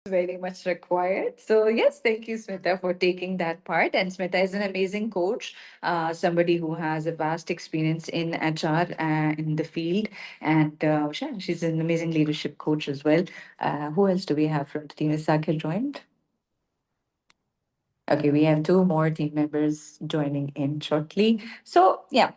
very much required. So, yes, thank you, Smita, for taking that part. And Smita is an amazing coach, somebody who has a vast experience in HR in the field. And yeah, she's an amazing leadership coach as well. Who else do we have from the team? Is Sakil joined? Okay, we have two more team members joining in shortly. So, yeah,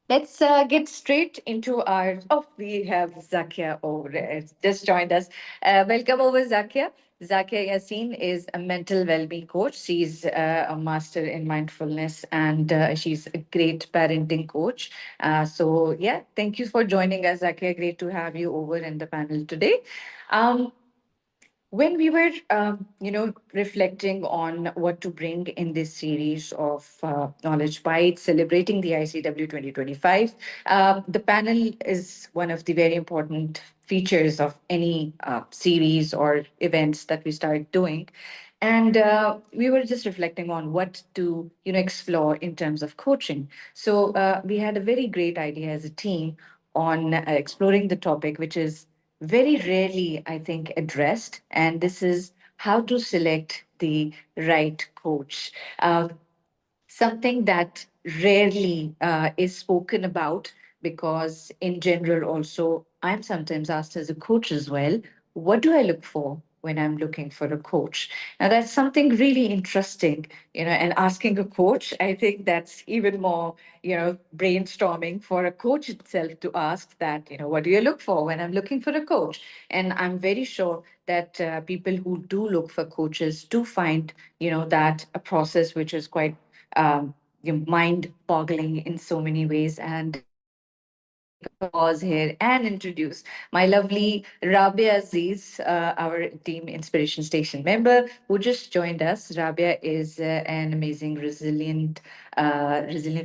let's get straight into our. Oh, we have Zakia over there. Just joined us. Welcome over, Zakia. Zakia Yassin is a mental well-being coach. She's a master in mindfulness and she's a great parenting coach. So, yeah, thank you for joining us, Zakia. Great to have you over in the panel today. Um, when we were reflecting on what to bring in this series of knowledge bites celebrating the ICW 2025, the panel is one of the very important features of any series or events that we start doing. And we were just reflecting on what to explore in terms of coaching. So we had a very great idea as a team on exploring the topic, which is very rarely, I think, addressed. And this is how to select the right coach. Something that rarely is spoken about, because in general also I'm sometimes asked as a coach as well, what do I look for when I'm looking for a coach? Now that's something really interesting, and asking a coach, I think that's even more, brainstorming for a coach itself to ask that, what do you look for when I'm looking for a coach? And I'm very sure that people who do look for coaches do find, that a process which is quite mind boggling in so many ways. And let me just take a pause here and introduce my lovely Rabia Aziz, our team Inspiration Station member who just joined us. Rabia is an amazing, resilient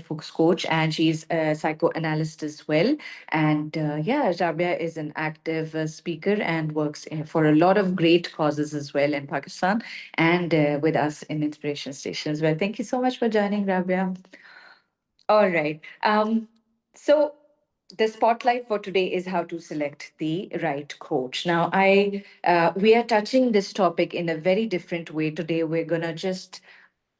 folks coach, and she's a psychoanalyst as well. And yeah, Rabia is an active speaker and works for a lot of great causes as well in Pakistan and with us in Inspiration Station as well. Thank you so much for joining, Rabia. All right. So the spotlight for today is how to select the right coach. Now, I we are touching this topic in a very different way today. We're gonna just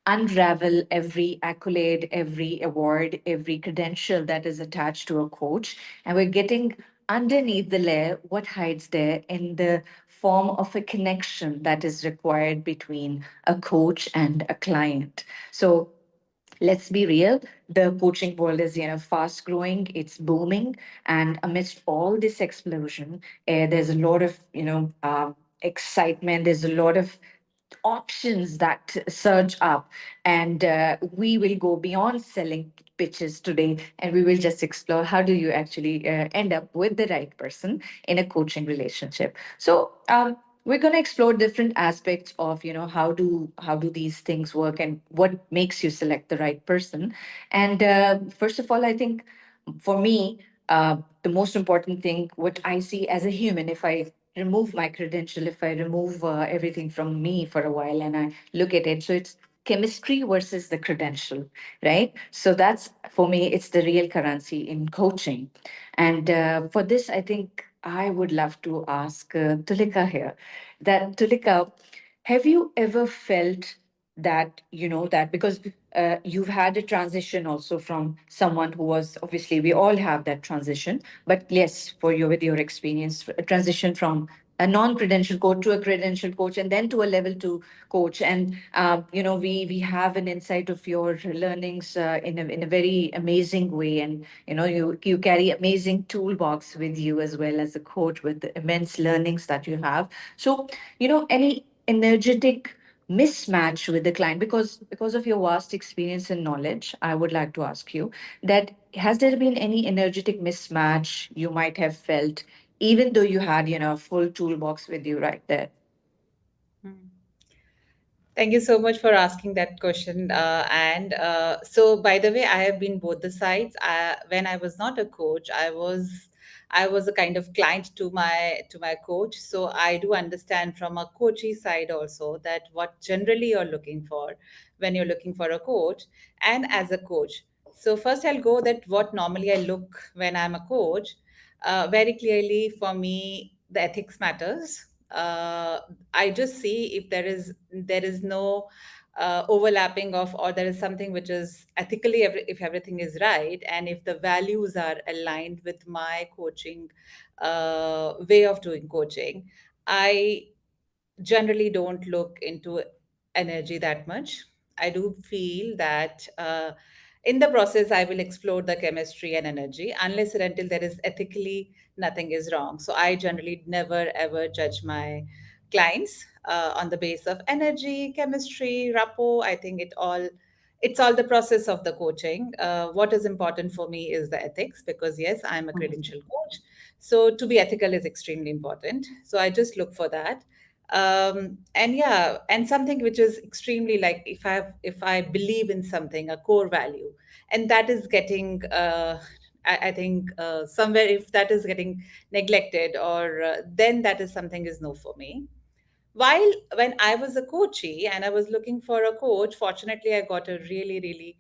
unravel every accolade, every award, every credential that is attached to a coach, and we're getting underneath the layer what hides there in the form of a connection that is required between a coach and a client. So let's be real, the coaching world is fast growing, it's booming, and amidst all this explosion, there's a lot of excitement, there's a lot of options that surge up. And we will go beyond selling pitches today, and we will just explore how do you actually end up with the right person in a coaching relationship. So we're going to explore different aspects of how do these things work and what makes you select the right person. And first of all, I think for me, the most important thing, what I see as a human, if I remove my credential, if I remove everything from me for a while and I look at it, so it's chemistry versus the credential, right? So that's, for me, it's the real currency in coaching. And for this, I think I would love to ask Tulika here that, Tulika, have you ever felt that, that because you've had a transition also from someone who was, obviously we all have that transition, but yes, for you, with your experience, a transition from a non-credential coach to a credential coach and then to a level 2 coach. And we have an insight of your learnings in a very amazing way. And you carry amazing toolbox with you as well as a coach, with the immense learnings that you have. So any energetic mismatch with the client, because of your vast experience and knowledge, I would like to ask you that, has there been any energetic mismatch you might have felt, even though you had a full toolbox with you right there? Hmm. Thank you so much for asking that question. And so, by the way, I have been both the sides. When I was not a coach, I was a kind of client to my coach. So I do understand from a coachee side also that what generally you're looking for when you're looking for a coach, and as a coach. So first, I'll go that what normally I look when I'm a coach. Very clearly, for me, the ethics matters. uh, I just see if there is no overlapping of, or there is something which is ethically, if everything is right, and if the values are aligned with my coaching way of doing coaching. I generally don't look into energy that much. I do feel that in the process, I will explore the chemistry and energy unless and until there is ethically nothing is wrong. So I generally never ever judge my clients on the base of energy, chemistry, rapport. I think it's all the process of the coaching. What is important for me is the ethics, because yes, I'm a Mhm. credential coach. So to be ethical is extremely important. So I just look for that. And yeah, and something which is extremely, like, if I believe in something, a core value, and that is getting I think somewhere, if that is getting neglected, or then that is something is no for me. While when I was a coachee and I was looking for a coach, fortunately I got a really, really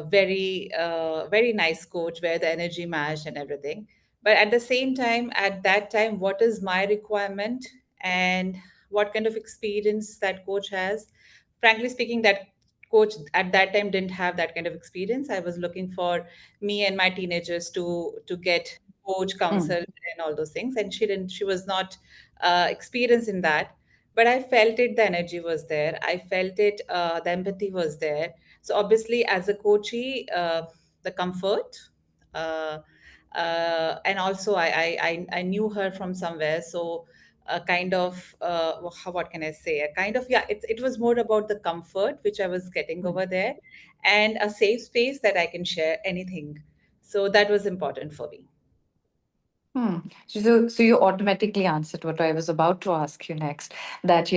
very nice coach where the energy matched and everything. But at the same time, at that time, what is my requirement and what kind of experience that coach has? Frankly speaking, that coach at that time didn't have that kind of experience. I was looking for me and my teenagers to get coach, counsel, Mm. and all those things, and she was not experienced in that. But I felt it, the energy was there, I felt it, the empathy was there. So obviously as a coachee, the comfort, uh, and also I knew her from somewhere. So a kind of what can I say, a kind of, yeah, it was more about the comfort which I was getting Mm. over there, and a safe space that I can share anything. So that was important for me. Hmm. So you automatically answered what I was about to ask you next. That,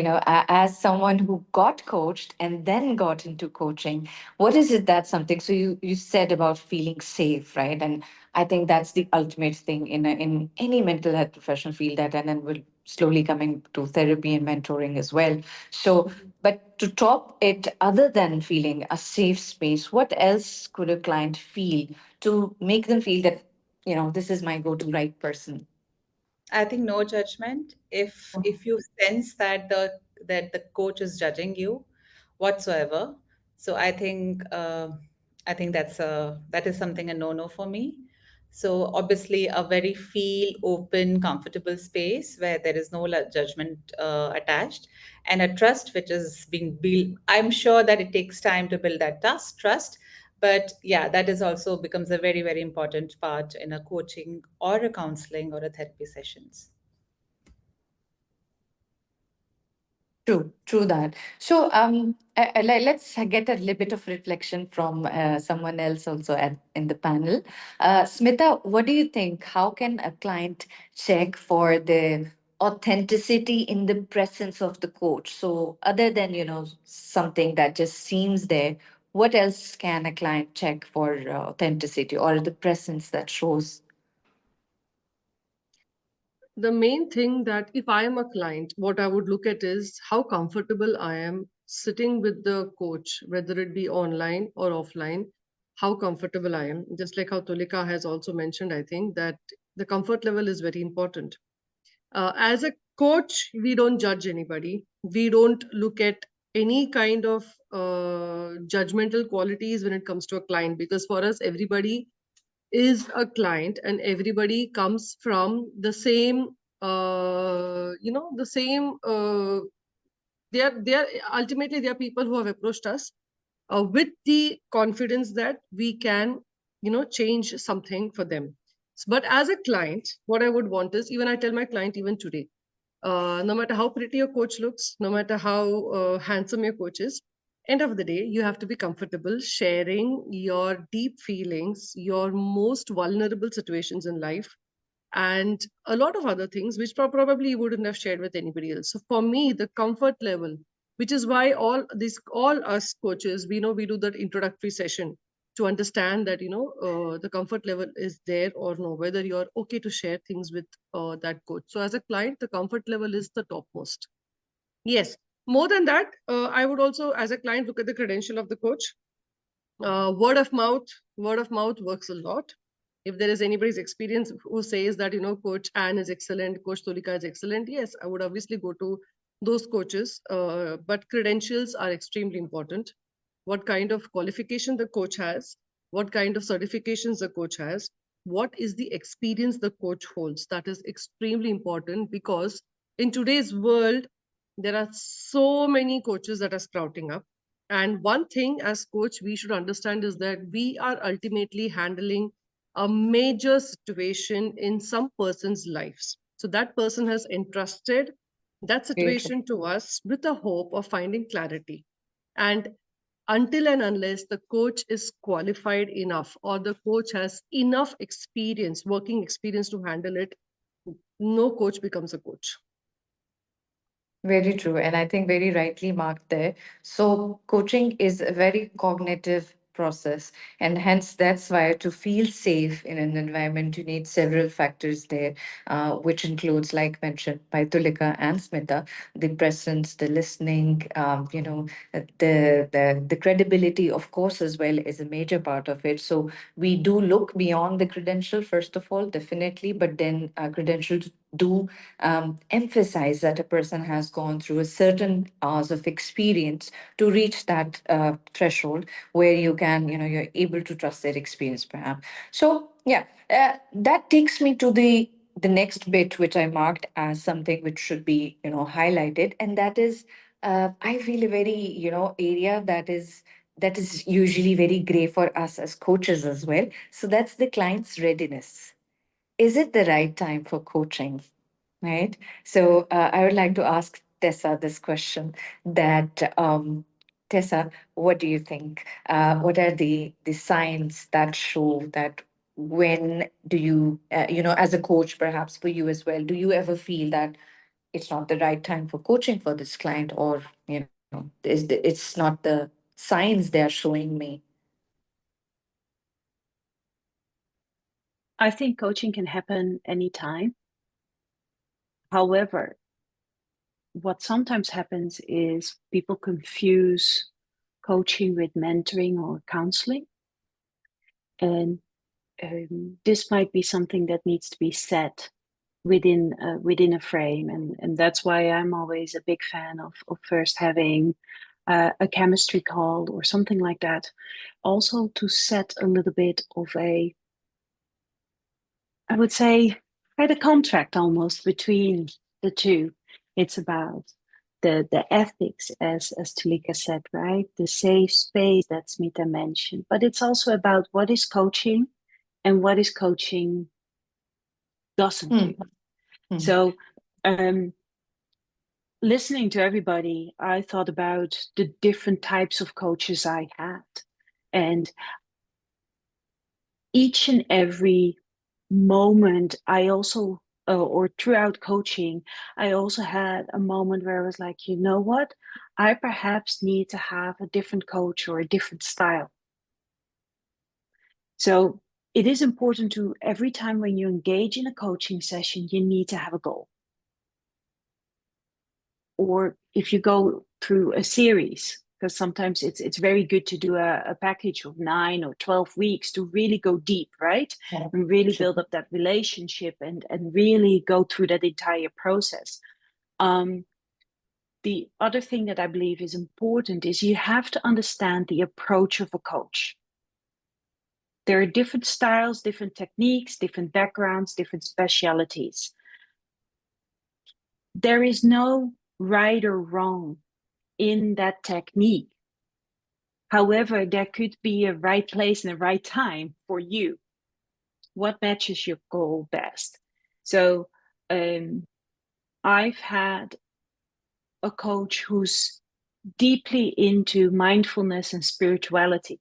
as someone who got coached and then got into coaching, what is it that something? So you said about feeling safe, right? And I think that's the ultimate thing in any mental health professional field. That, and then we'll slowly coming to therapy and mentoring as well. So, but to top it, other than feeling a safe space, what else could a client feel to make them feel that, this is my go-to right person? I think no judgment. If you sense that the coach is judging you whatsoever, so I think that is something a no for me. So obviously a very feel open, comfortable space where there is no judgment attached, and a trust which is being built. I'm sure that it takes time to build that trust, but yeah, that is also becomes a very, very important part in a coaching or a counseling or a therapy sessions. True that. So, let's get a little bit of reflection from someone else also in the panel. Smita, what do you think? How can a client check for the authenticity in the presence of the coach? So, other than, something that just seems there, what else can a client check for authenticity or the presence that shows? The main thing that if I am a client, what I would look at is how comfortable I am sitting with the coach, whether it be online or offline, how comfortable I am. Just like how Tulika has also mentioned, I think that the comfort level is very important. As a coach, we don't judge anybody. We don't look at any kind of judgmental qualities when it comes to a client, because for us, everybody is a client and everybody comes from the same the same they are ultimately, they are people who have approached us with the confidence that we can change something for them. But as a client, what I would want is, even I tell my client even today, no matter how pretty your coach looks, no matter how handsome your coach is, end of the day, you have to be comfortable sharing your deep feelings, your most vulnerable situations in life, and a lot of other things which probably you wouldn't have shared with anybody else. So for me, the comfort level, which is why all us coaches, we know we do that introductory session to understand that the comfort level is there or no, whether you're okay to share things with that coach. So as a client, the comfort level is the topmost. Yes. More than that, I would also, as a client, look at the credential of the coach. Word of mouth works a lot. If there is anybody's experience who says that, Coach Anne is excellent, Coach Tulika is excellent, yes, I would obviously go to those coaches. But credentials are extremely important. What kind of qualification the coach has, what kind of certifications the coach has, what is the experience the coach holds. That is extremely important, because in today's world, there are so many coaches that are sprouting up. And one thing as coach we should understand is that we are ultimately handling a major situation in some person's lives. So that person has entrusted that Very true. situation to us with a hope of finding clarity. And until and unless the coach is qualified enough, or the coach has enough experience, working experience to handle it, no coach becomes a coach. Very true. And I think very rightly marked there. So, coaching is a very cognitive process. And hence, that's why to feel safe in an environment, you need several factors there, which includes, like mentioned by Tulika and Smita, the presence, the listening, the credibility, of course, as well, is a major part of it. So, we do look beyond the credential, first of all, definitely, but then credentials do emphasize that a person has gone through a certain hours of experience to reach that threshold where you can, you're able to trust their experience, perhaps. So, yeah, that takes me to the next bit, which I marked as something which should be, highlighted, and that is, I feel a very, area that is usually very gray for us as coaches as well. So that's the client's readiness. Is it the right time for coaching? Right. So I would like to ask Tessa this question that Tessa, what do you think? What are the signs that show that when do you, as a coach, perhaps for you as well, do you ever feel that it's not the right time for coaching for this client, or, it's not the signs they are showing me? I think coaching can happen anytime. However, what sometimes happens is people confuse coaching with mentoring or counseling. And this might be something that needs to be set within a frame. And that's why I'm always a big fan of first having a chemistry call or something like that. Also to set a little bit of I would say, quite a contract almost between the two. It's about the ethics, as Tulika said, right? The safe space that Smita mentioned. But it's also about what is coaching and what is coaching doesn't do. Hmm. Hmm. So listening to everybody, I thought about the different types of coaches I had. And each and every moment I also or throughout coaching I also had a moment where I was like, you know what, I perhaps need to have a different coach or a different style. So it is important to, every time when you engage in a coaching session, you need to have a goal. Or if you go through a series, because sometimes it's very good to do a package of 9 or 12 weeks to really go deep, right? Yeah. And really True. build up that relationship and really go through that entire process. The other thing that I believe is important is you have to understand the approach of a coach. There are different styles, different techniques, different backgrounds, different specialities. There is no right or wrong in that technique. However, there could be a right place and a right time for you. What matches your goal best? So I've had a coach who's deeply into mindfulness and spirituality.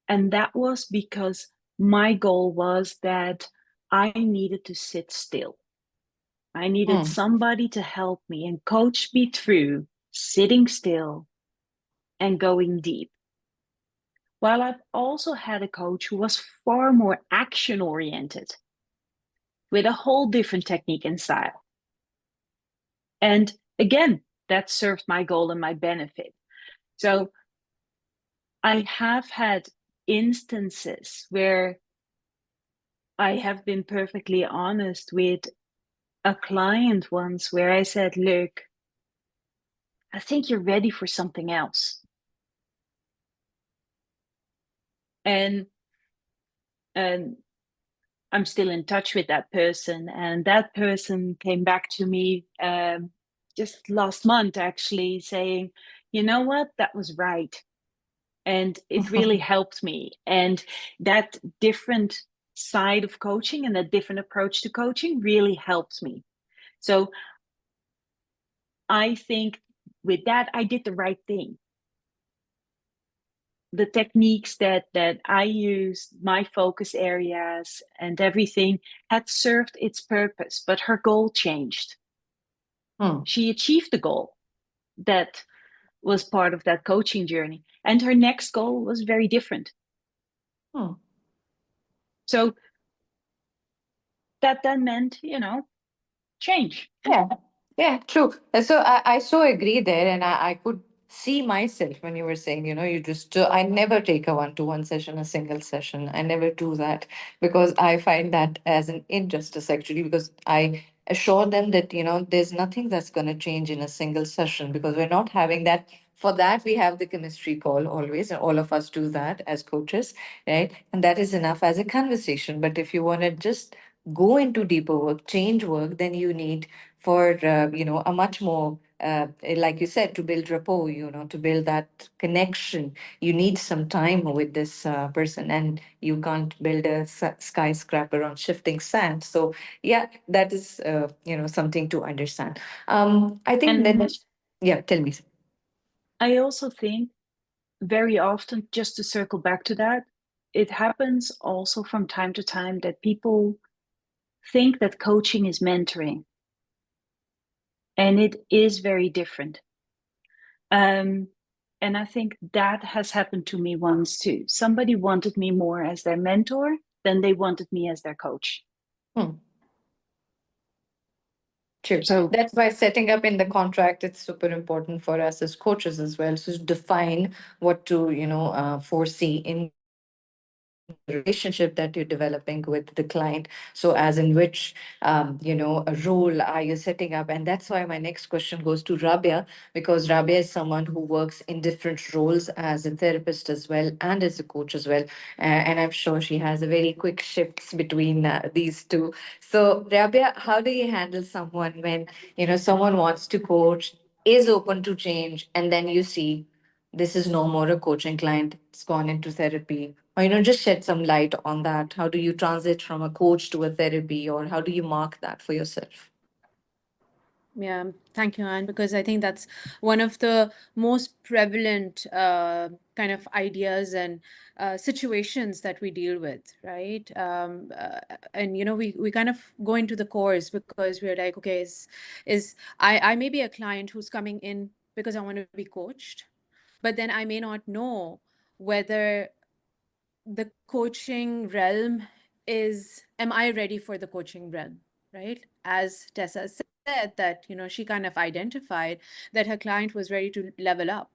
And that was because my goal was that I needed to sit still. I needed Hmm. somebody to help me and coach me through sitting still and going deep. While I've also had a coach who was far more action oriented with a whole different technique and style. And again, that served my goal and my benefit. So I have had instances where I have been perfectly honest with a client once where I said, look, I think you're ready for something else. And and I'm still in touch with that person. And that person came back to me just last month, actually, saying, you know what, that was right. And it really helped me. And that different side of coaching and that different approach to coaching really helped me. So I think with that, I did the right thing. The techniques that I used, my focus areas and everything had served its purpose, but her goal changed. Hmm. She achieved the goal that was part of that coaching journey. And her next goal was very different. Hmm. So that then meant, change. Yeah, yeah, true. So I so agree there, and I could see myself when you were saying, you just, I never take a one-to-one session, a single session. I never do that because I find that as an injustice, actually, because I assure them that, there's nothing that's going to change in a single session because we're not having that. For that, we have the chemistry call always, and all of us do that as coaches, right? And that is enough as a conversation. But if you want to just go into deeper work, change work, then you need for a much more like you said, to build rapport, to build that connection, you need some time with this person, and you can't build a skyscraper on shifting sand. So yeah, that is something to understand. I think And that, yeah, tell me. I also think very often, just to circle back to that, it happens also from time to time that people think that coaching is mentoring, and it is very different. And I think that has happened to me once too. Somebody wanted me more as their mentor than they wanted me as their coach. Hmm. True. So, That's why setting up in the contract, it's super important for us as coaches as well. So define what to, foresee in the relationship that you're developing with the client. So as in which, a role are you setting up? And that's why my next question goes to Rabia, because Rabia is someone who works in different roles as a therapist as well and as a coach as well. And I'm sure she has a very quick shifts between these two. So Rabia, how do you handle someone when, someone wants to coach, is open to change, and then you see this is no more a coaching client, it's gone into therapy? Or, just shed some light on that. How do you transit from a coach to a therapy, or how do you mark that for yourself? Yeah, thank you, Anne, because I think that's one of the most prevalent kind of ideas and situations that we deal with, right? And we kind of go into the course because we're like, okay, is I may be a client who's coming in because I want to be coached, but then I may not know whether the coaching realm is, am I ready for the coaching realm, right? As Tessa said, that she kind of identified that her client was ready to level up,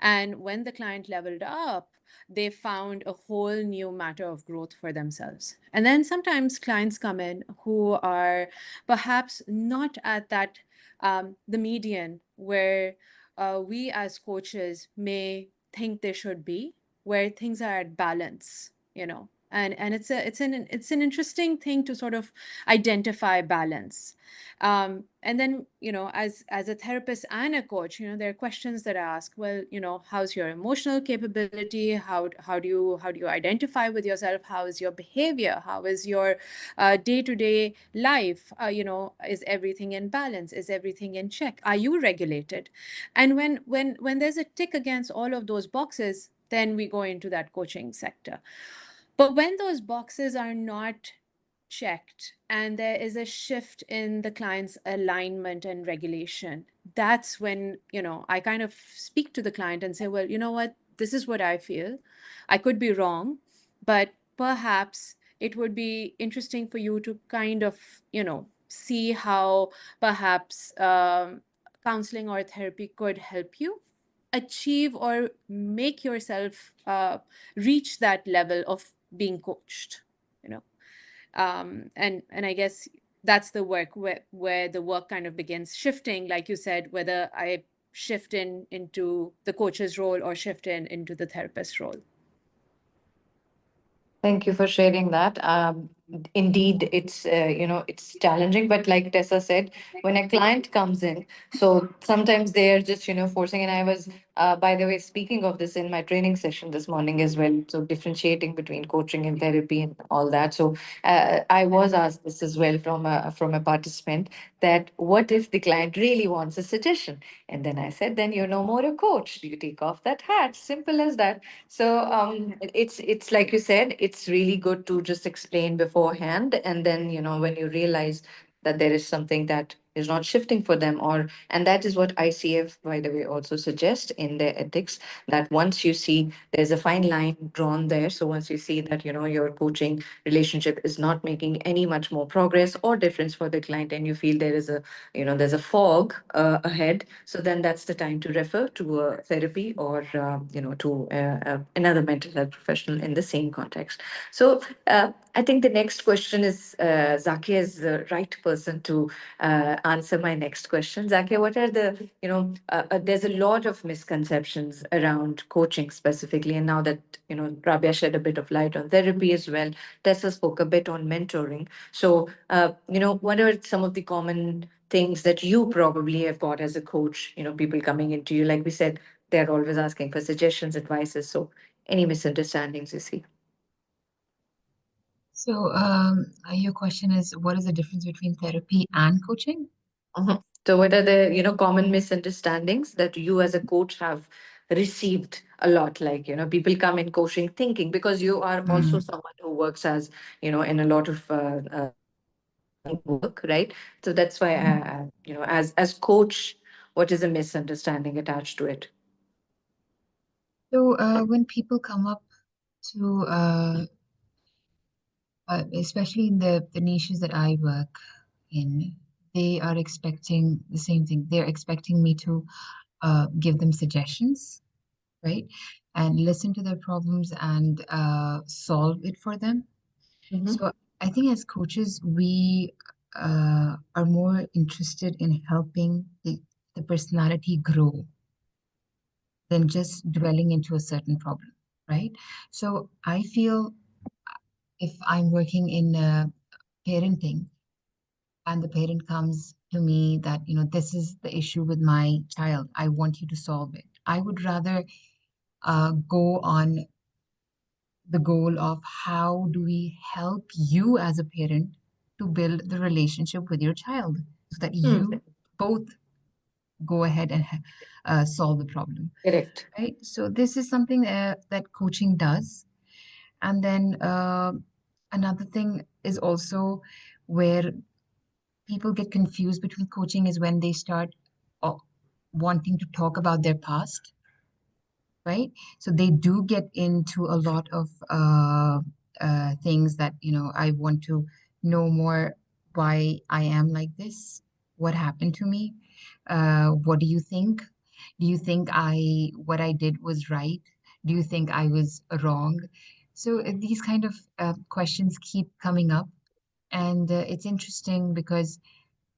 and when the client leveled up, they found a whole new matter of growth for themselves. And then sometimes clients come in who are perhaps not at that the median where we as coaches may think they should be, where things are at balance, and it's an interesting thing to sort of identify balance. And then, as a therapist and a coach, there are questions that I ask. Well, how's your emotional capability? How do you identify with yourself? How is your behavior? How is your day-to-day life? Is everything in balance? Is everything in check? Are you regulated? And when there's a tick against all of those boxes, then we go into that coaching sector. But when those boxes are not checked and there is a shift in the client's alignment and regulation, that's when, I kind of speak to the client and say, well, you know what, this is what I feel. I could be wrong, but perhaps it would be interesting for you to kind of, see how perhaps counseling or therapy could help you achieve or make yourself reach that level of being coached, you know And I guess that's the work where the work kind of begins shifting, like you said, whether I shift into the coach's role or shift into the therapist role. Thank you for sharing that. Indeed, it's it's challenging, but like Tessa said, when a client comes in, so sometimes they are just forcing. And I was, by the way, speaking of this in my training session this morning as well. So differentiating between coaching and therapy and all that. So I was asked this as well from a participant, that what if the client really wants a suggestion? And then I said, then you're no more a coach. You take off that hat. Simple as that. So it's like you said, it's really good to just explain beforehand, and then when you realize that there is something that is not shifting for them, or and that is what ICF, by the way, also suggests in their ethics, that once you see there's a fine line drawn there, so once you see that your coaching relationship is not making any much more progress or difference for the client, and you feel there is a there's a fog ahead, so then that's the time to refer to a therapy, or to another mental health professional in the same context. So I think the next question is, Zakia is the right person to answer my next question. Zakia, what are the there's a lot of misconceptions around coaching specifically, and now that Rabia shed a bit of light on therapy as well, Tessa spoke a bit on mentoring. So what are some of the common things that you probably have got as a coach? People coming into you, like we said, they're always asking for suggestions, advices. So any misunderstandings you see? So, your question is, what is the difference between therapy and coaching? Mhm. So what are the common misunderstandings that you as a coach have received a lot? Like people come in coaching thinking, because you are also Mm. someone who works as in a lot of work, right? So that's why as coach, what is a misunderstanding attached to it? So, when people come up to, especially in the niches that I work in, they are expecting the same thing. They're expecting me to give them suggestions, right? And listen to their problems and solve it for them. Mm-hmm. So I think as coaches, we are more interested in helping the personality grow than just dwelling into a certain problem, right? So I feel if I'm working in parenting and the parent comes to me that, this is the issue with my child, I want you to solve it. I would rather go on the goal of how do we help you as a parent to build the relationship with your child so that Hmm. you both go ahead and solve the problem, Correct. right? So this is something that coaching does. And then another thing is also where people get confused between coaching is when they start uh, wanting to talk about their past, right? So they do get into a lot of things that, I want to know more why I am like this, what happened to me, what do you think? Do you think what I did was right? Do you think I was wrong? So these kind of questions keep coming up, and it's interesting because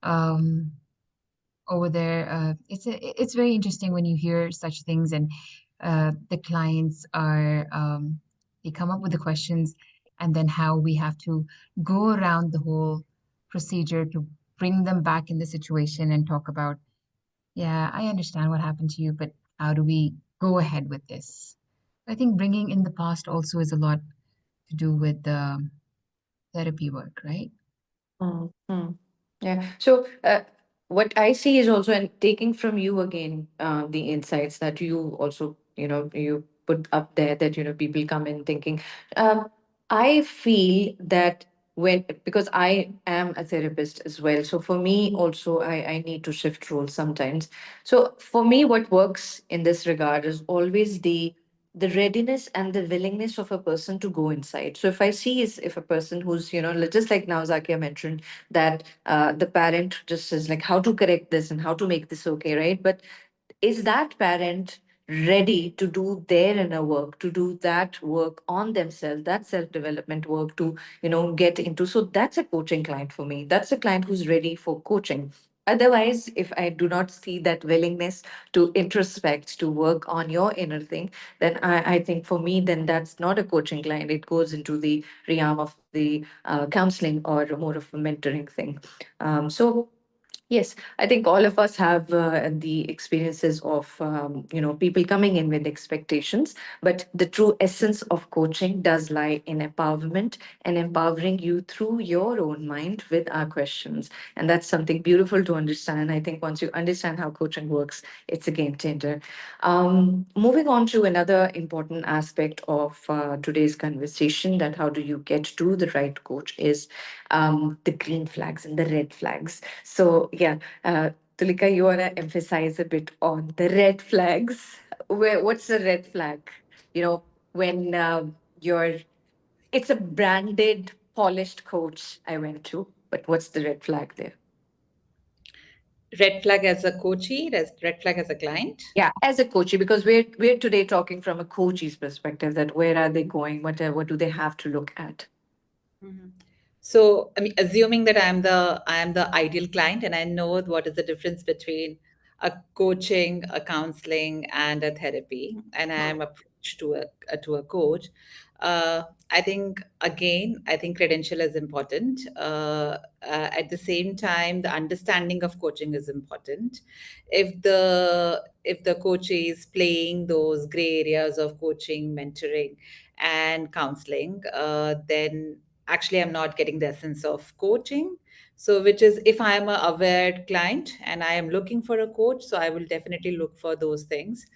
um, over there. It's very interesting when you hear such things, and the clients are they come up with the questions, and then how we have to go around the whole procedure to bring them back in the situation and talk about, yeah, I understand what happened to you, but how do we go ahead with this? I think bringing in the past also is a lot to do with the therapy work, right? Mm-hmm. Yeah. So what I see is also, and taking from you again, the insights that you also, you put up there, that, people come in thinking, um, I feel that because I am a therapist as well. So for me also, I need to shift roles sometimes. So for me, what works in this regard is always the readiness and the willingness of a person to go inside. So if I see is if a person who's, just like now Zakia mentioned, that the parent just says like how to correct this and how to make this okay, right? But is that parent ready to do their inner work, to do that work on themselves, that self development work, to get into. So that's a coaching client for me. That's a client who's ready for coaching. Otherwise, if I do not see that willingness to introspect, to work on your inner thing, then I think for me, then that's not a coaching client. It goes into the realm of the counseling or more of a mentoring thing. So yes, I think all of us have the experiences of people coming in with expectations, but the true essence of coaching does lie in empowerment and empowering you through your own mind with our questions, and that's something beautiful to understand. I think once you understand how coaching works, it's a game changer. Moving on to another important aspect of today's conversation, that how do you get to the right coach, is the green flags and the red flags. So, yeah, Tulika, you want to emphasize a bit on the red flags. What's the red flag? When you're, it's a branded, polished coach I went to, but what's the red flag there? Red flag as a coachee, red flag as a client. Yeah, as a coachee, because we're today talking from a coachee's perspective, that where are they going? What do they have to look at? Mhm. So, I mean, assuming that I am the ideal client, and I know what is the difference between a coaching, a counseling, and a therapy, and I am approached to a coach. I think credential is important. At the same time, the understanding of coaching is important. If the coach is playing those gray areas of coaching, mentoring, and counseling, then actually I'm not getting the essence of coaching. So which is, if I am a aware client and I am looking for a coach, so I will definitely look for those things.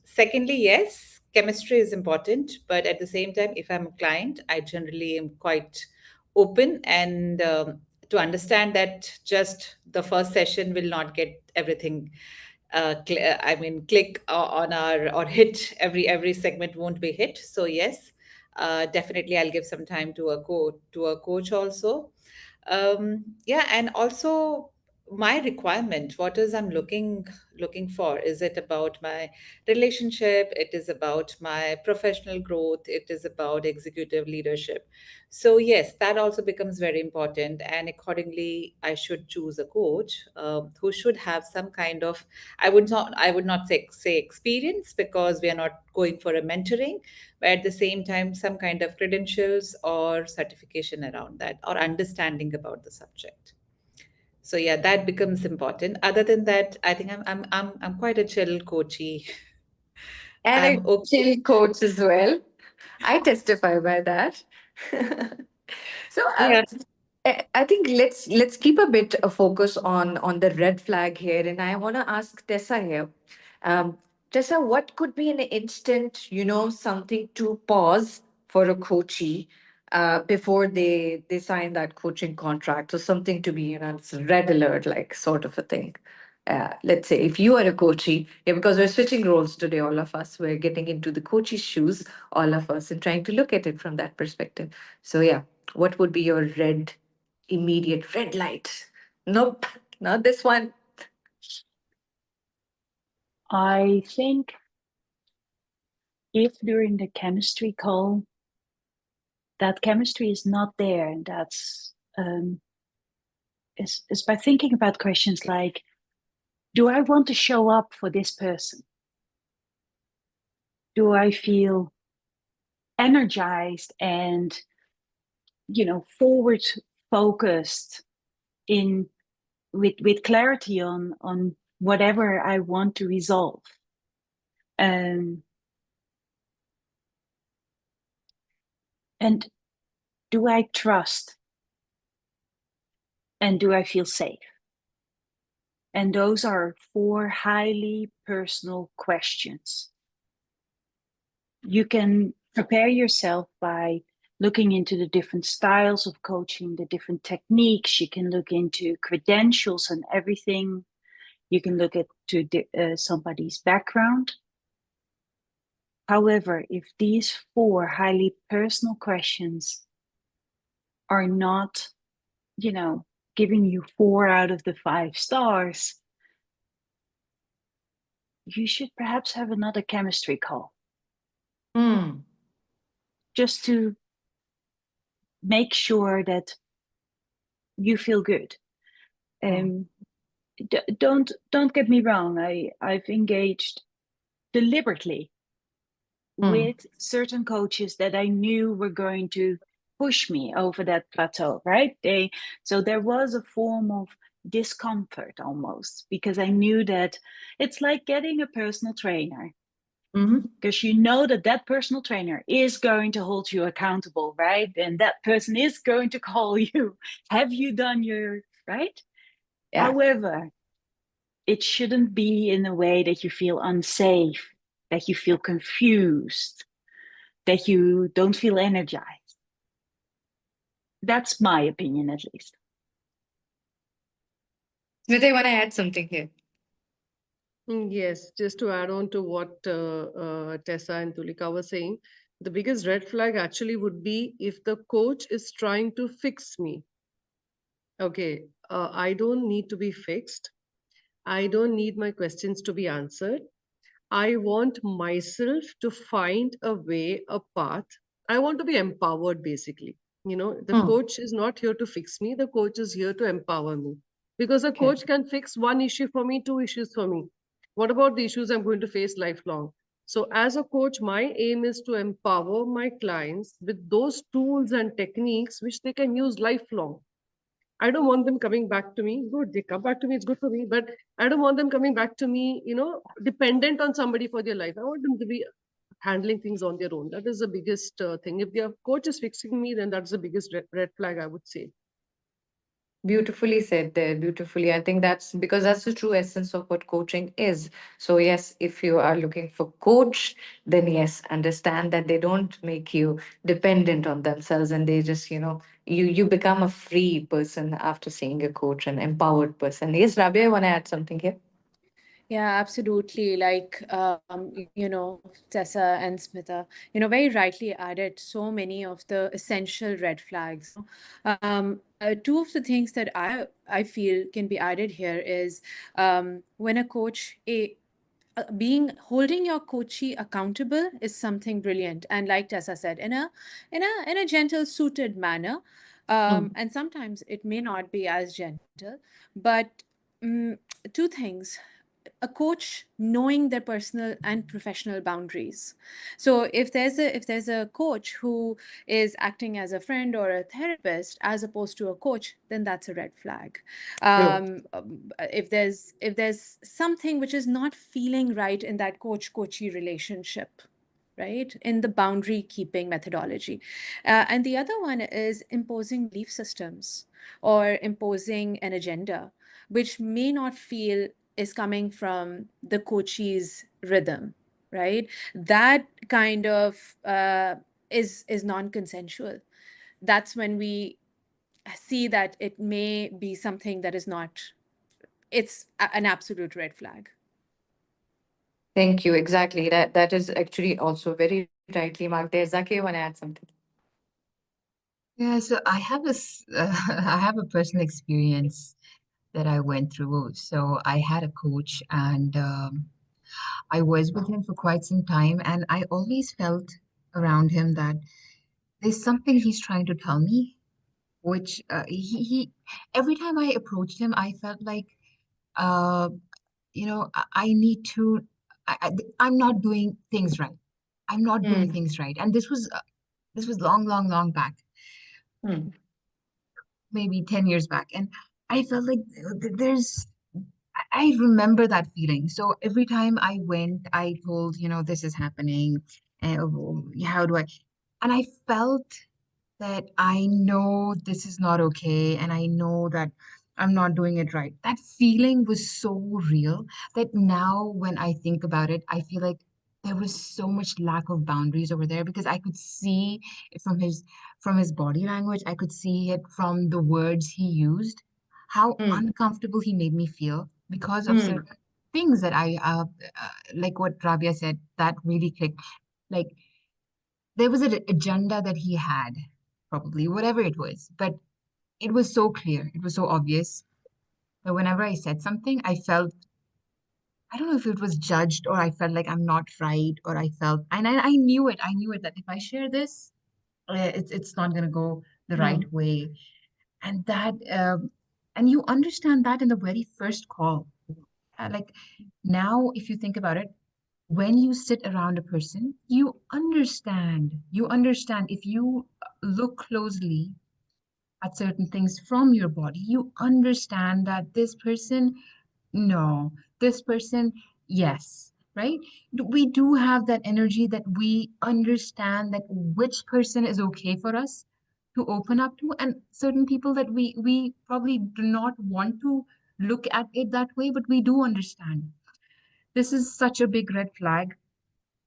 Secondly, yes, chemistry is important, but at the same time, if I'm a client, I generally am quite open and to understand that just the first session will not get everything I mean, click on our, or hit every segment won't be hit. So yes, definitely I'll give some time to a coach also. Yeah, and also my requirement, what is I'm looking for, is it about my relationship, it is about my professional growth, it is about executive leadership. So yes, that also becomes very important, and accordingly I should choose a coach who should have some kind of, I would not say experience, because we are not going for a mentoring, but at the same time some kind of credentials or certification around that, or understanding about the subject. So yeah, that becomes important. Other than that, I think I'm quite a chill coachy. And I'm a okay. chill coach as well. I testify by that. So Yeah. I think let's keep a bit of focus on the red flag here, and I want to ask Tessa here. Um, Tessa, what could be an instant, something to pause for a coachee before they sign that coaching contract, or something to be, it's a red alert, like sort of a thing. Let's say if you are a coachee, yeah, because we're switching roles today, all of us, we're getting into the coach's shoes, all of us, and trying to look at it from that perspective. So yeah, what would be your immediate red light? Nope, not this one. I think if during the chemistry call that chemistry is not there, and that's is by thinking about questions like, do I want to show up for this person? Do I feel energized and forward focused in with clarity on whatever I want to resolve? Um, and do I trust, and do I feel safe? And those are four highly personal questions. You can prepare yourself by looking into the different styles of coaching, the different techniques. You can look into credentials and everything. You can look at somebody's background. However, if these four highly personal questions are not, giving you 4 out of the 5 stars, you should perhaps have another chemistry call Mm. just to make sure that you feel good. Mm. Um, don't get me wrong. I've engaged deliberately Mm. with certain coaches that I knew were going to push me over that plateau, right? So there was a form of discomfort almost because I knew that it's like getting a personal trainer Mm-hmm. because you know that that personal trainer is going to hold you accountable, right? And that person is going to call you. Have you done your right? Yeah. However, it shouldn't be in a way that you feel unsafe, that you feel confused, that you don't feel energized. That's my opinion, at least. Smita, you want to add something here? Yes, just to add on to what Tessa and Tulika were saying, the biggest red flag actually would be if the coach is trying to fix me. Okay, I don't need to be fixed. I don't need my questions to be answered. I want myself to find a way, a path. I want to be empowered, basically. The Mm. coach is not here to fix me, the coach is here to empower me. Because a Okay. coach can fix one issue for me, two issues for me. What about the issues I'm going to face lifelong? So, as a coach, my aim is to empower my clients with those tools and techniques which they can use lifelong. I don't want them coming back to me. Good, they come back to me, it's good for me. But I don't want them coming back to me, dependent on somebody for their life. I want them to be handling things on their own. That is the biggest thing. If their coach is fixing me, then that's the biggest red flag, I would say. Beautifully said there. Beautifully. I think that's because that's the true essence of what coaching is. So, yes, if you are looking for coach, then yes, understand that they don't make you dependent on themselves and they just, you become a free person after seeing a coach, an empowered person. Yes, Rabia, I want to add something here. Yeah, absolutely. Like, Tessa and Smita, very rightly added so many of the essential red flags. Two of the things that I feel can be added here is when a coach, being holding your coachee accountable is something brilliant, and like Tessa said, in a gentle, suited manner. Mm. And sometimes it may not be as gentle, but mm, two things: a coach knowing their personal and professional boundaries. So if there's a coach who is acting as a friend or a therapist as opposed to a coach, then that's a red flag. True. If there's something which is not feeling right in that coach-coachee relationship, right, in the boundary keeping methodology. And the other one is imposing belief systems or imposing an agenda which may not feel is coming from the coach's rhythm, right? That kind of is non-consensual. That's when we see that it may be something that is not, it's an absolute red flag. Thank you. Exactly. That is actually also very rightly marked there. Zaki, you want to add something? Yeah, so I have I have a personal experience that I went through. So I had a coach, and I was with him for quite some time, and I always felt around him that there's something he's trying to tell me, which he every time I approached him, I felt like, uh, I need to, I'm not doing things right. I'm not doing Mm. things right. And this was long, long, long back, Mm. maybe 10 years back. And I felt like I remember that feeling. So every time I went, I told, this is happening. And how do I? And I felt that I know this is not okay, and I know that I'm not doing it right. That feeling was so real that now when I think about it, I feel like there was so much lack of boundaries over there because I could see it from his body language. I could see it from the words he used, how Mm. uncomfortable he made me feel because of Mm. certain things that like what Rabia said, that really clicked. Like there was an agenda that he had, probably, whatever it was. But it was so clear, it was so obvious that whenever I said something, I don't know if it was judged or I felt like I'm not right or I felt, and I knew it. I knew it that if I share this, it's not going to go the right Mm. way. And that, and you understand that in the very first call. Like now, if you think about it, when you sit around a person, you understand if you look closely at certain things from your body, you understand that this person, no, this person, yes, right? We do have that energy that we understand that which person is okay for us to open up to, and certain people that we probably do not want to look at it that way, but we do understand. This is such a big red flag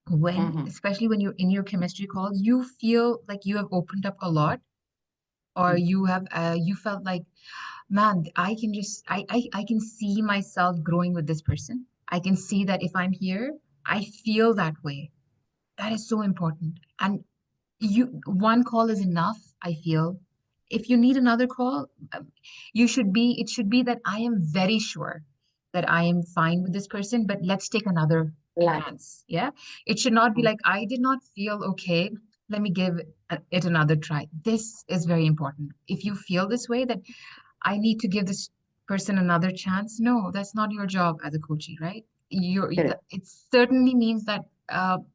when, Mm-hmm. especially when you're in your chemistry call, you feel like you have opened up a lot, or you felt like, man, I can see myself growing with this person. I can see that if I'm here, I feel that way. That is so important. And one call is enough, I feel. If you need another call, it should be that I am very sure that I am fine with this person, but let's take another Like. chance. Yeah. It should not be like, I did not feel okay. Let me give it another try. This is very important. If you feel this way, that I need to give this person another chance. No, that's not your job as a coachee, right? Correct. It certainly means that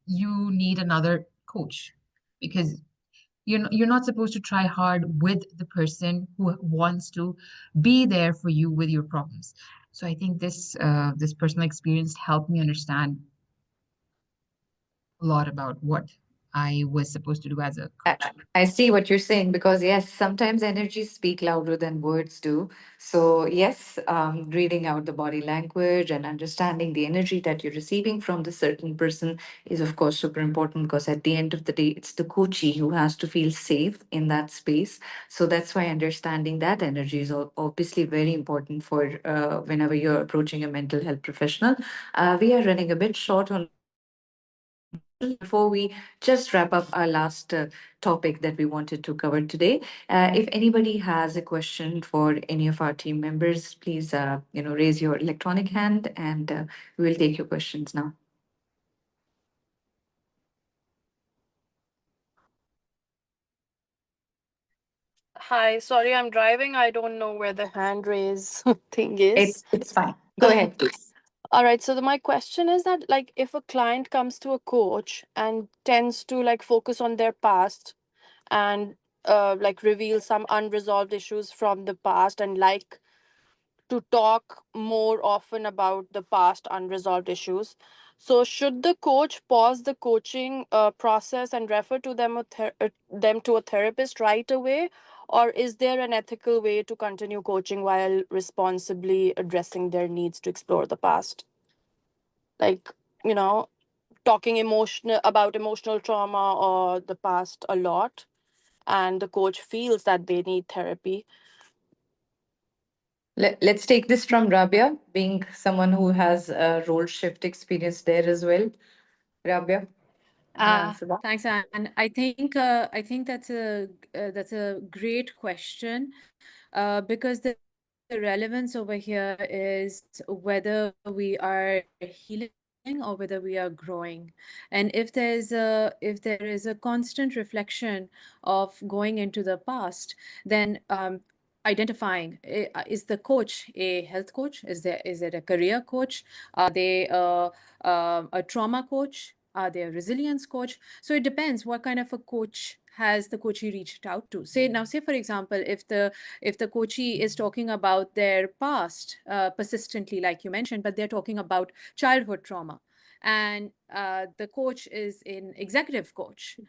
you need another coach, because you're not supposed to try hard with the person who wants to be there for you with your problems. So I think this personal experience helped me understand a lot about what I was supposed to do as a I, coach. I see what you're saying because, yes, sometimes energies speak louder than words do. So, yes, reading out the body language and understanding the energy that you're receiving from the certain person is, of course, super important because at the end of the day, it's the coachee who has to feel safe in that space. So, that's why understanding that energy is obviously very important for whenever you're approaching a mental health professional. We are running a bit short on time, so before we just wrap up our last topic that we wanted to cover today, if anybody has a question for any of our team members, please, raise your electronic hand, and we will take your questions now. Hi, sorry, I'm driving. I don't know where the hand raise thing is. It's fine. Go ahead, please. All right, so my question is that like if a client comes to a coach and tends to like focus on their past and like reveal some unresolved issues from the past and like to talk more often about the past unresolved issues. So, should the coach pause the coaching process and refer to them to a therapist right away, or is there an ethical way to continue coaching while responsibly addressing their needs to explore the past? Like, you know, talking emotional trauma or the past a lot, and the coach feels that they need therapy. Let's take this from Rabia, being someone who has a role shift experience there as well. Rabia, you can answer that. Thanks, Anne. I think that's a great question, because the relevance over here is whether we are healing or whether we are growing. And if there is a constant reflection of going into the past, then identifying, is the coach a health coach? Is it a career coach? Are they a trauma coach? Are they a resilience coach? So it depends what kind of a coach has the coachee reached out to. Say for example, if the coachee is talking about their past persistently, like you mentioned, but they're talking about childhood trauma, and the coach is an executive coach,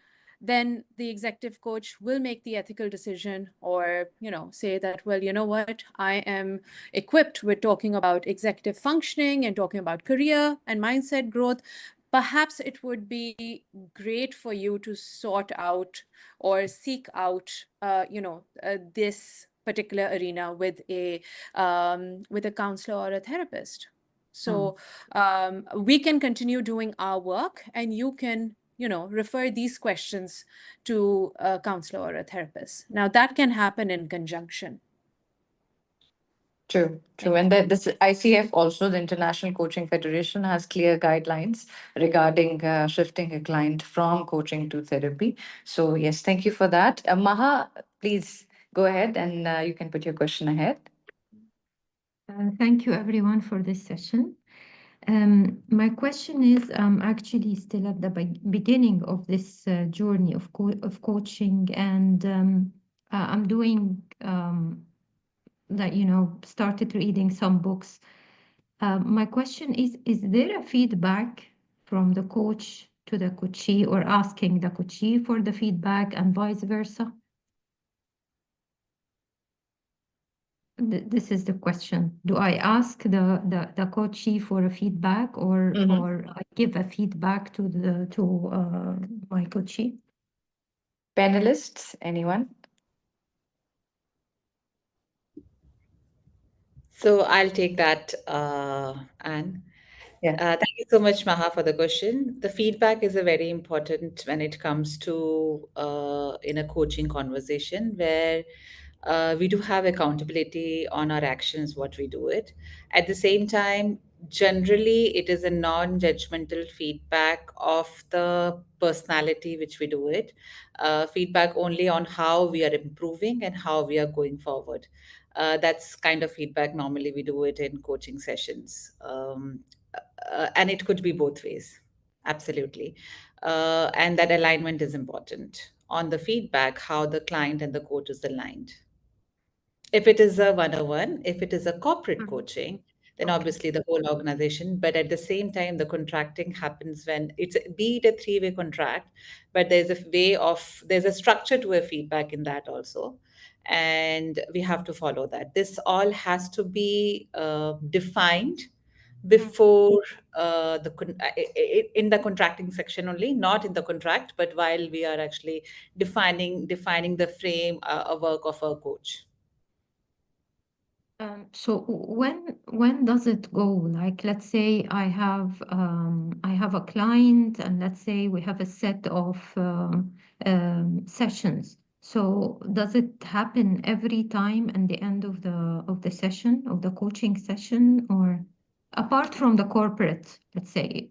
then the executive coach will make the ethical decision, or say that, well, you know what, I am equipped with talking about executive functioning and talking about career and mindset growth. Perhaps it would be great for you to sort out or seek out this particular arena with a counselor or a therapist. Hmm. So we can continue doing our work, and you can refer these questions to a counselor or a therapist. Now that can happen in conjunction. True, true. Thank And you. that this ICF also, the International Coaching Federation, has clear guidelines regarding shifting a client from coaching to therapy. So, yes, thank you for that. Maha, please go ahead and you can put your question ahead. Thank you, everyone, for this session. My question is, I'm actually still at the beginning of this journey of coaching, and I'm doing that. Started reading some books. My question is there a feedback from the coach to the coachee, or asking the coachee for the feedback, and vice versa? This is the question. Do I ask the coachee for a feedback, or Mm-hmm. or I give a feedback to the to my coachee? Panelists, anyone? So I'll take that, Anne. Yeah. Thank you so much, Maha, for the question. The feedback is a very important when it comes to in a coaching conversation where we do have accountability on our actions, what we do it. At the same time, generally, it is a non-judgmental feedback of the personality which we do it. Feedback only on how we are improving and how we are going forward. That's kind of feedback normally we do it in coaching sessions. And it could be both ways, absolutely. And that alignment is important on the feedback, how the client and the coach is aligned. If it is a one-on-one, if it is a corporate Mhm. coaching, then Okay. obviously the whole organization. But at the same time, the contracting happens when it's be it a three-way contract, but there's a structure to a feedback in that also, and we have to follow that. This all has to be defined Mm. before in the contracting section only, not in the contract, but while we are actually defining the frame a work of a coach. So when does it go? Like, let's say I have a client, and let's say we have a set of sessions. So does it happen every time at the end of the session, of the coaching session, or apart from the corporate, let's say?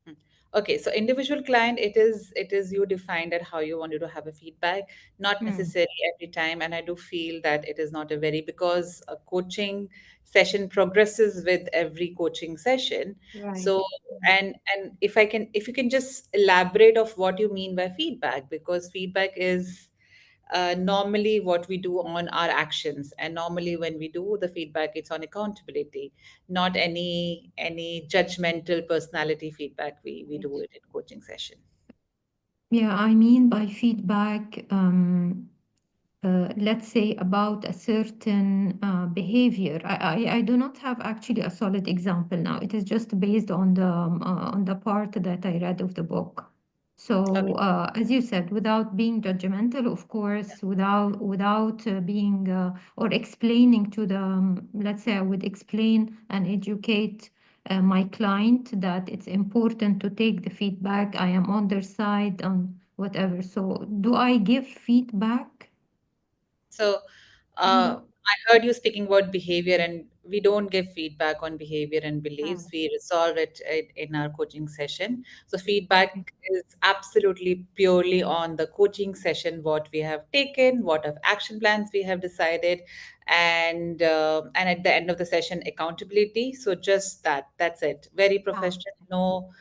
Mm. Okay, so individual client, it is you defined at how you wanted to have a feedback, not Hmm. necessarily every time. And I do feel that it is not a very because a coaching session progresses with every coaching session. Right. So and if you can just elaborate of what you mean by feedback, because feedback is normally what we do on our actions, and normally when we do the feedback it's on accountability, not any judgmental personality feedback. We do Right. it in coaching session. Yeah, I mean by feedback, let's say about a certain behavior. I do not have actually a solid example now. It is just based on the part that I read of the book. So Okay. as you said, without being judgmental, of course, without being or explaining to the let's say I would explain and educate my client that it's important to take the feedback. I am on their side on whatever. So do I give feedback? So Mm. I heard you speaking about behavior, and we don't give feedback on behavior and beliefs. Oh, We resolve it in our coaching session. So okay. feedback is absolutely purely on the coaching session, what we have taken, what of action plans we have decided, and at the end of the session, accountability. So just that. That's it. Very Ah, professional.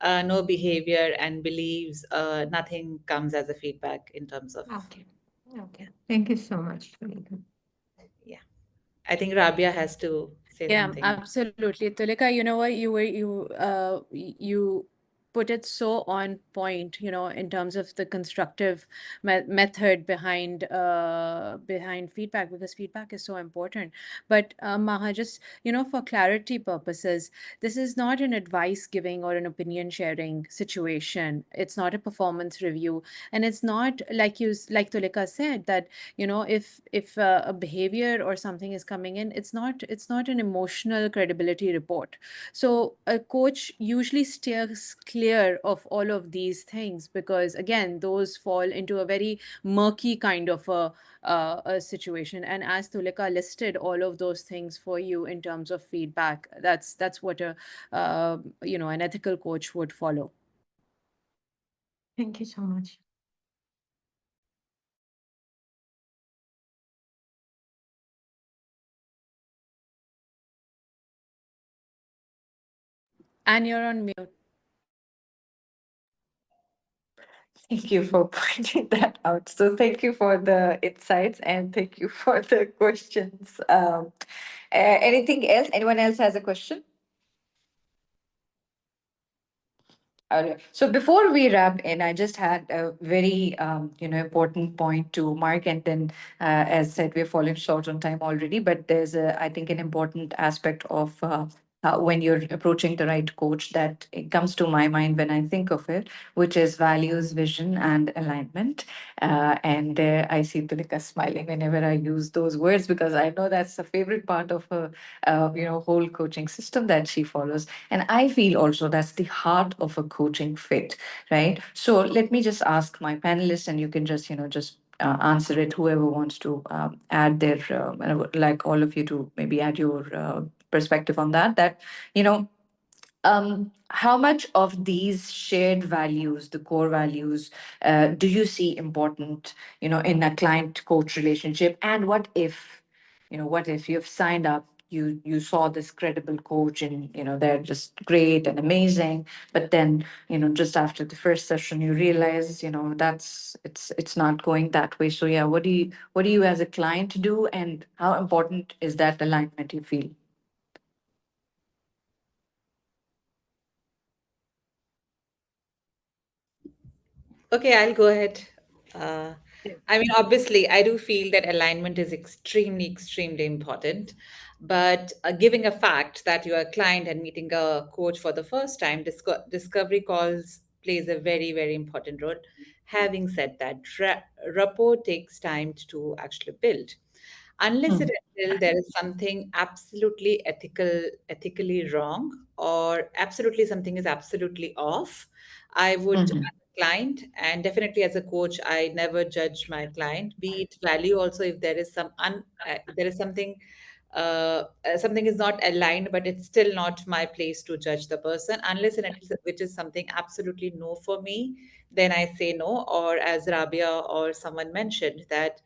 No behavior and beliefs. Nothing comes as a feedback in terms of. okay. Okay. Thank you so much, Tulika. Yeah. I think Rabia has to say Yeah, something. absolutely. Tulika, you know what? You put it so on point, in terms of the constructive method behind feedback, because feedback is so important. But Maha, just, for clarity purposes, this is not an advice giving or an opinion sharing situation. It's not a performance review, and it's not like like Tulika said that, if a behavior or something is coming in, it's not an emotional credibility report. So a coach usually steers clear of all of these things, because again, those fall into a very murky kind of a a situation. And as Tulika listed all of those things for you in terms of feedback, that's what a an ethical coach would follow. Thank you so much. And you're on mute. Thank you for pointing that out. So thank you for the insights and thank you for the questions. Anything else? Anyone else has a question? So before we wrap in, I just had a very important point to mark, and then as said, we're falling short on time already. But there's I think an important aspect of when you're approaching the right coach that it comes to my mind when I think of it, which is values, vision, and alignment. And I see Tulika smiling whenever I use those words because I know that's a favorite part of her, whole coaching system that she follows. And I feel also that's the heart of a coaching fit, right? So let me just ask my panelists, and you can just, just answer it, whoever wants to add their, I would like all of you to maybe add your perspective on that, you know, how much of these shared values, the core values, do you see important, in a client coach relationship? And what if you've signed up, you saw this credible coach, and they're just great and amazing, but then just after the first session you realize that's it's not going that way. So yeah, what do you as a client do, and how important is that alignment, you feel? Okay, I'll go ahead. Uh, I mean, obviously, I do feel that alignment is extremely, extremely important. But giving a fact that you are a client and meeting a coach for the first time, discovery calls plays a very, very important role. Having said that, rapport takes time to actually build. Unless Hmm. and until there is something absolutely ethically wrong, or absolutely something is absolutely off, I would, Mhm. as a client, and definitely as a coach, I never judge my client. Be it value also, if there is there is something, something is not aligned, but it's still not my place to judge the person, unless and until which is something absolutely no for me. Then I say no. Or as Rabia or someone mentioned that,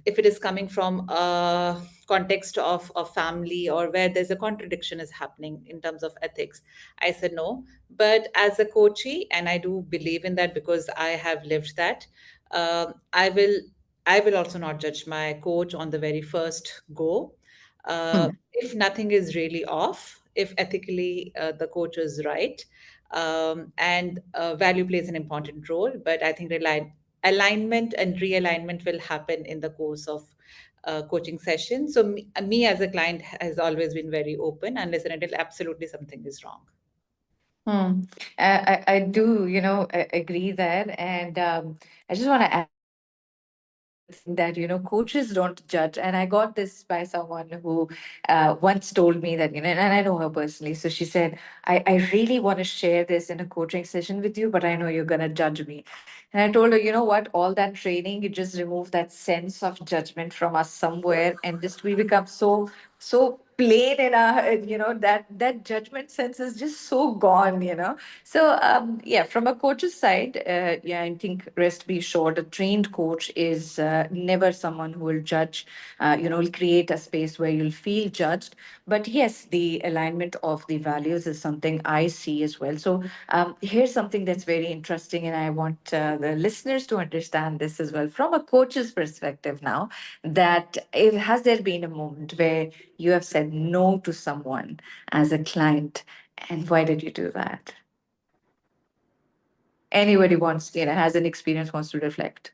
if it is coming from a context of a family or where there's a contradiction is happening in terms of ethics, I said no. But as a coachee, and I do believe in that because I have lived that, I will also not judge my coach on the very first go. If nothing is really off, if ethically the coach is right, and value plays an important role. But I think alignment and realignment will happen in the course of coaching sessions. So me as a client has always been very open unless and until absolutely something is wrong. Hmm. I do, agree there. And I just want to add the thing that, coaches don't judge. And I got this by someone who once told me that, and I know her personally. So she said, I really want to share this in a coaching session with you, but I know you're going to judge me. And I told her, you know what, all that training, you just remove that sense of judgment from us somewhere, and just we become so plain in our, that judgment sense is just so gone. So yeah, from a coach's side, yeah, I think rest be assured, a trained coach is never someone who will judge, will create a space where you'll feel judged. But yes, the alignment of the values is something I see as well. So here's something that's very interesting, and I want the listeners to understand this as well from a coach's perspective now. That it has there been a moment where you have said no to someone as a client, and why did you do that? Anybody wants, has an experience, wants to reflect?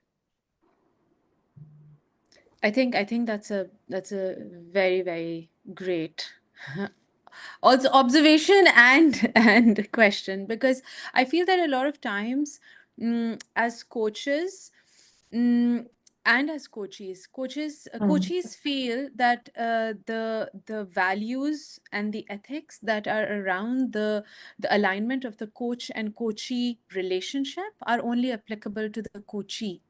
I think that's a very, very great also observation and and question, because I feel that a lot of times, as coaches, mm, and as Mm. coaches feel that the values and the ethics that are around the alignment of the coach and coachee relationship are only applicable to the coachee.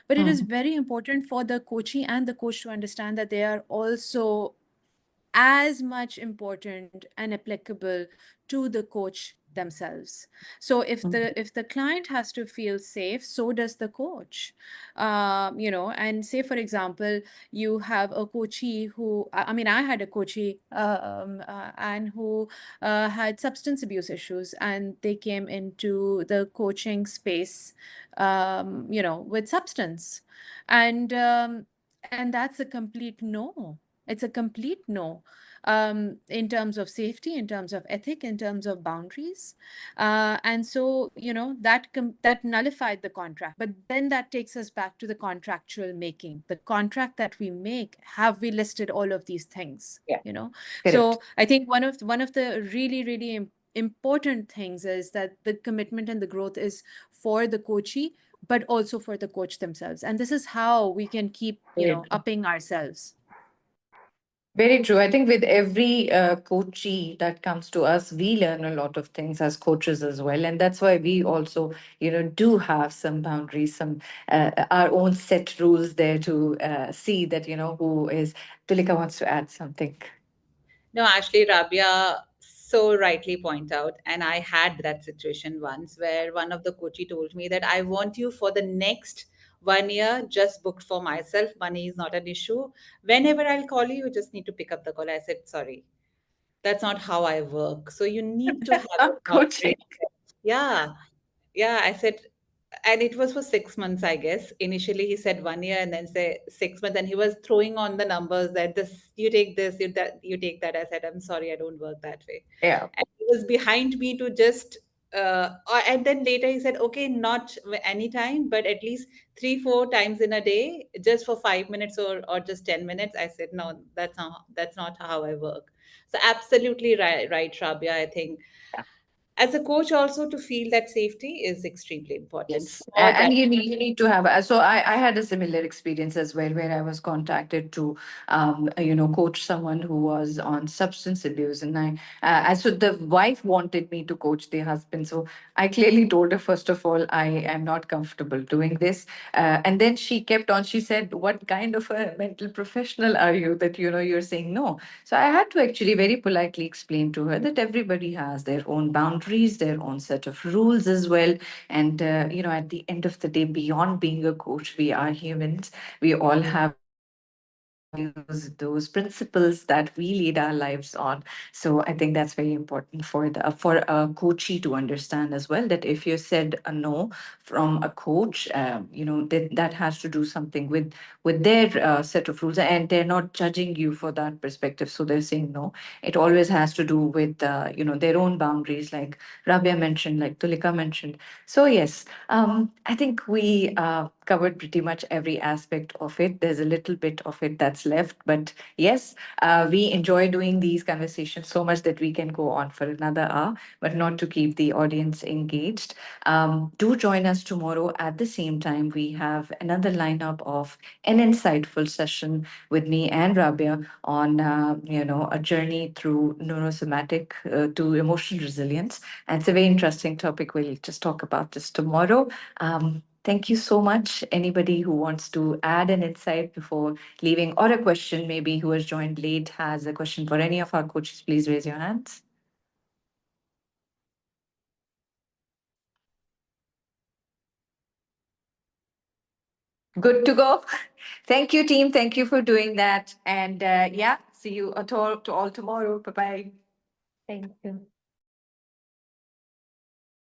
But it is Mhm. very important for the coachee and the coach to understand that they are also as much important and applicable to the coach themselves. So if the client has to feel safe, so does the coach. And say for example, you have a coachee who, I mean, I had a coachee and who had substance abuse issues, and they came into the coaching space with substance, and that's a complete no. It's a complete no, in terms of safety, in terms of ethic, in terms of boundaries. And so, that nullified the contract. But then that takes us back to the contractual making. The contract that we make, have we listed all of these things? Yeah, correct. So I think one of the really, really important things is that the commitment and the growth is for the coachee, but also for the coach themselves. And this is how we can keep, Very true. upping ourselves. Very true. I think with every coachee that comes to us, we learn a lot of things as coaches as well, and that's why we also, do have some boundaries, some our own set rules there to see that who is. Tulika wants to add something. No, actually, Rabia so rightly point out, and I had that situation once where one of the coachee told me that I want you for the next 1 year just booked for myself. Money is not an issue. Whenever I'll call you, you just need to pick up the call. I said, sorry, that's not how I work. So you need to have a boundary. Coaching. Yeah. Yeah, I said, and it was for 6 months, I guess. Initially, he said 1 year, and then say 6 months, and he was throwing on the numbers that you take this, you take that. I said, I'm sorry, I don't work that way. Yeah. And he was behind me to just, and then later he said, okay, not anytime, but at least 3, 4 times in a day, just for 5 minutes or just 10 minutes. I said, no, that's not how I work. So absolutely right, Rabia. I think as a coach also to feel that safety is extremely important Yes, for that. and you need to have. So I had a similar experience as well, where I was contacted to, coach someone who was on substance abuse, and so the wife wanted me to coach the husband. So I clearly told her, first of all, I am not comfortable doing this, and then she kept on. She said, "What kind of a mental professional are you that you're saying no?" So I had to actually very politely explain to her that everybody has their own boundaries, their own set of rules as well, and at the end of the day, beyond being a coach, we are humans. We all have those values, those principles that we lead our lives on. So I think that's very important for a coachee to understand as well, that if you said a no from a coach, that has to do something with their set of rules, and they're not judging you for that perspective. So they're saying no. It always has to do with their own boundaries, like Rabia mentioned, like Tulika mentioned. So yes, I think we covered pretty much every aspect of it. There's a little bit of it that's left, but yes, we enjoy doing these conversations so much that we can go on for another hour, but not to keep the audience engaged. Do join us tomorrow at the same time. We have another lineup of an insightful session with me and Rabia on a journey through neurosomatic to emotional resilience. And it's a very interesting topic. We'll just talk about this tomorrow. Thank you so much. Anybody who wants to add an insight before leaving, or a question, maybe who has joined late has a question for any of our coaches, please raise your hands. Good to go. Thank you, team. Thank you for doing that. And yeah, see you to all tomorrow. Bye bye. Thank you.